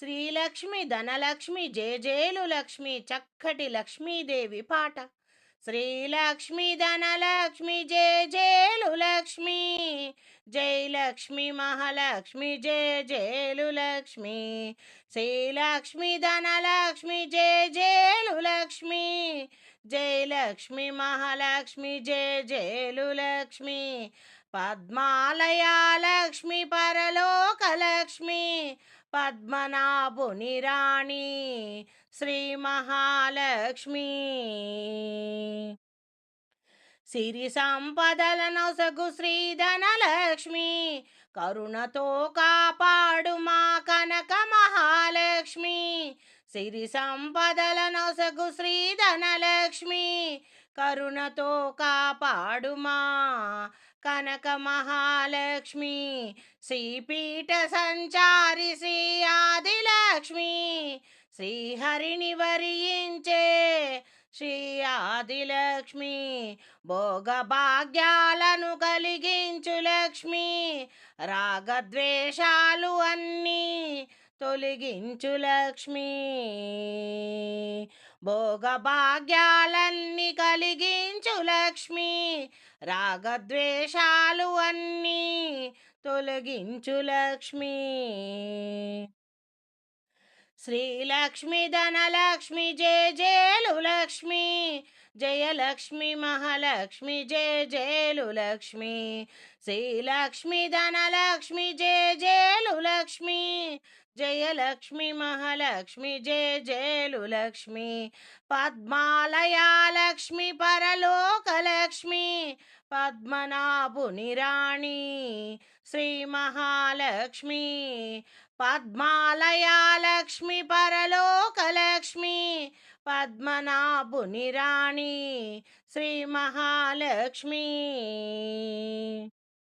శ్రీలక్ష్మి ధనలక్ష్మి జేజేలు లక్ష్మి చక్కటి లక్ష్మీదేవి పాట. శ్రీలక్ష్మి ధనలక్ష్మి జేజేలు లక్ష్మి, జై లక్ష్మి మహాలక్ష్మి జేజేలు లక్ష్మి. శ్రీలక్ష్మి ధనలక్ష్మి జేజేలు లక్ష్మి, జై లక్ష్మి మహాలక్ష్మి జేజేలు లక్ష్మి. పద్మాలయ లక్ష్మి పరలోక లక్ష్మి, పద్మనాభుని రాణి శ్రీ మహాలక్ష్మి. సిరి సంపదల నొసగు శ్రీధనలక్ష్మి, కరుణతో కాపాడు మా కనక మహాలక్ష్మి. సిరి సంపదల నొసగు శ్రీధనలక్ష్మి, కరుణతో కాపాడు మా కనక మహాలక్ష్మి. శ్రీపీఠ సంచారి శ్రీ ఆదిలక్ష్మి, శ్రీహరిని వరించే శ్రీ ఆదిలక్ష్మి. భోగ భాగ్యాలను కలిగించు లక్ష్మి, రాగద్వేషాలు అన్నీ తొలగించు లక్ష్మి. భోగ భాగ్యాలన్నీ కలిగించు లక్ష్మి, రాగద్వేషాలు అన్నీ తొలగించు లక్ష్మి. శ్రీలక్ష్మి ధనలక్ష్మి జేజేలు లక్ష్మి, జయలక్ష్మి మహాలక్ష్మి జేజేలు లక్ష్మి. శ్రీలక్ష్మి ధనలక్ష్మి జేజేలు లక్ష్మి, జయలక్ష్మి మహాలక్ష్మి జేజేలు లక్ష్మి. పద్మాలయ లక్ష్మి పరలోక లక్ష్మి, పద్మనాభుని రాణి శ్రీ మహాలక్ష్మి. పద్మాలయ లక్ష్మి పరలోక లక్ష్మి, పద్మనాభుని రాణి శ్రీ మహాలక్ష్మి.